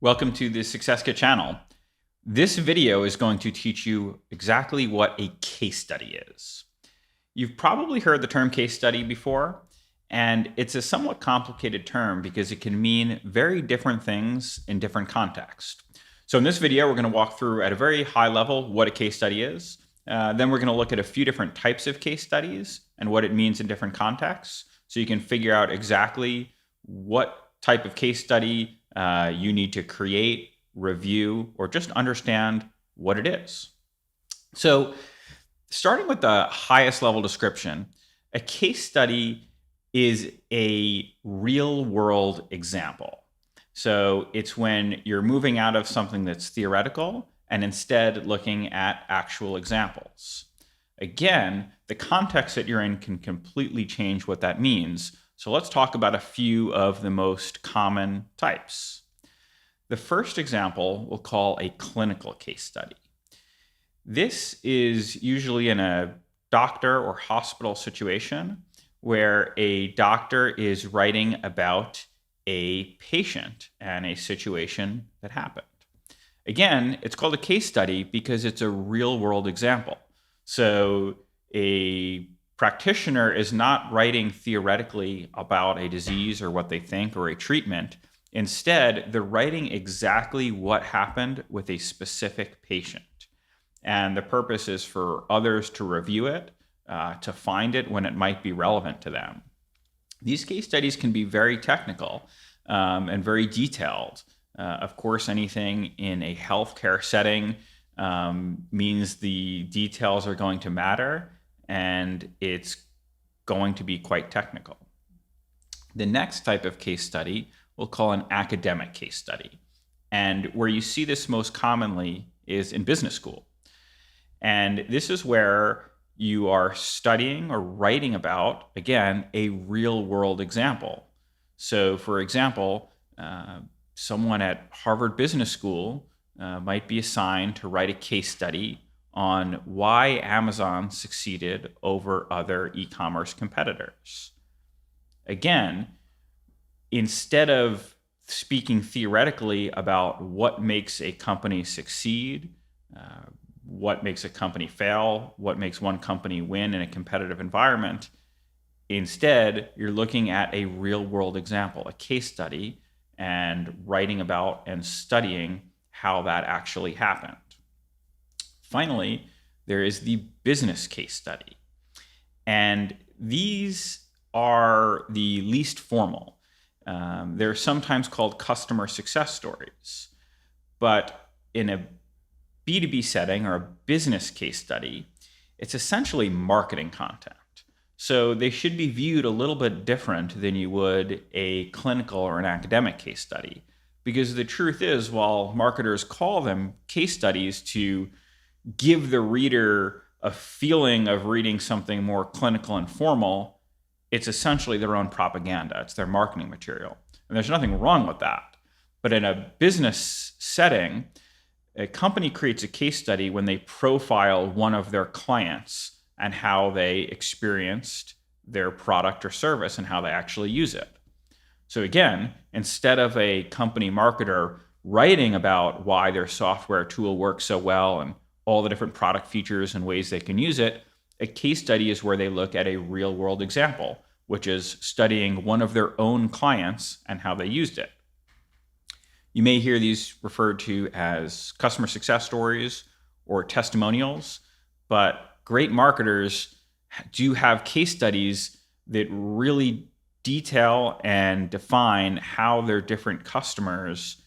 Welcome to the Success Kit channel. This video is going to teach you exactly what a case study is. You've probably heard the term case study before, and it's a somewhat complicated term because it can mean very different things in different contexts. So in this video, we're going to walk through at a very high level what a case study is. Then we're going to look at a few different types of case studies and what it means in different contexts, so you can figure out exactly what type of case study you need to create, review, or just understand what it is. So starting with the highest level description, a case study is a real world example. So it's when you're moving out of something that's theoretical and instead looking at actual examples. Again, the context that you're in can completely change what that means. So let's talk about a few of the most common types. The first example we'll call a clinical case study. This is usually in a doctor or hospital situation where a doctor is writing about a patient and a situation that happened. Again, it's called a case study because it's a real world example. So a practitioner is not writing theoretically about a disease or what they think or a treatment. Instead, they're writing exactly what happened with a specific patient. And the purpose is for others to review it, to find it when it might be relevant to them. These case studies can be very technical and very detailed. Of course, anything in a healthcare setting means the details are going to matter, and it's going to be quite technical. The next type of case study we'll call an academic case study. And where you see this most commonly is in business school. And this is where you are studying or writing about, again, a real world example. So for example, someone at Harvard Business School might be assigned to write a case study on why Amazon succeeded over other e-commerce competitors. Again, instead of speaking theoretically about what makes a company succeed, what makes a company fail, what makes one company win in a competitive environment, instead, you're looking at a real world example, a case study, and writing about and studying how that actually happened. Finally, there is the business case study. And these are the least formal. They're sometimes called customer success stories. But in a B2B setting or a business case study, it's essentially marketing content. So they should be viewed a little bit different than you would a clinical or an academic case study. Because the truth is, while marketers call them case studies to give the reader a feeling of reading something more clinical and formal, it's essentially their own propaganda. It's their marketing material. And there's nothing wrong with that. But in a business setting, a company creates a case study when they profile one of their clients and how they experienced their product or service and how they actually use it. So again, instead of a company marketer writing about why their software tool works so well and all the different product features and ways they can use it, a case study is where they look at a real world example, which is studying one of their own clients and how they used it. You may hear these referred to as customer success stories or testimonials, but great marketers do have case studies that really detail and define how their different customers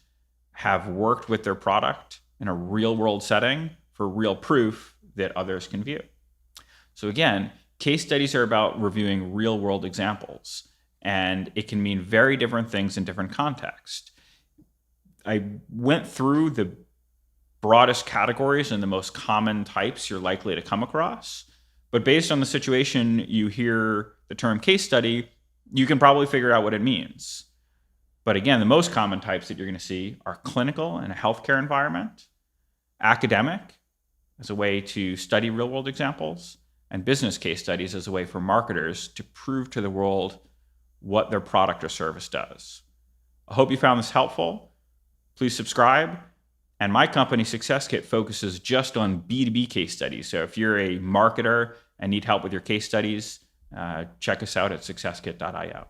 have worked with their product in a real world setting for real proof that others can view. So again, case studies are about reviewing real world examples, and it can mean very different things in different contexts. I went through the broadest categories and the most common types you're likely to come across, but based on the situation you hear the term case study, you can probably figure out what it means. But again, the most common types that you're going to see are clinical in a healthcare environment, academic as a way to study real world examples, and business case studies as a way for marketers to prove to the world what their product or service does. I hope you found this helpful. please subscribe. And my company, SuccessKit, focuses just on B2B case studies. So if you're a marketer and need help with your case studies, check us out at successkit.io.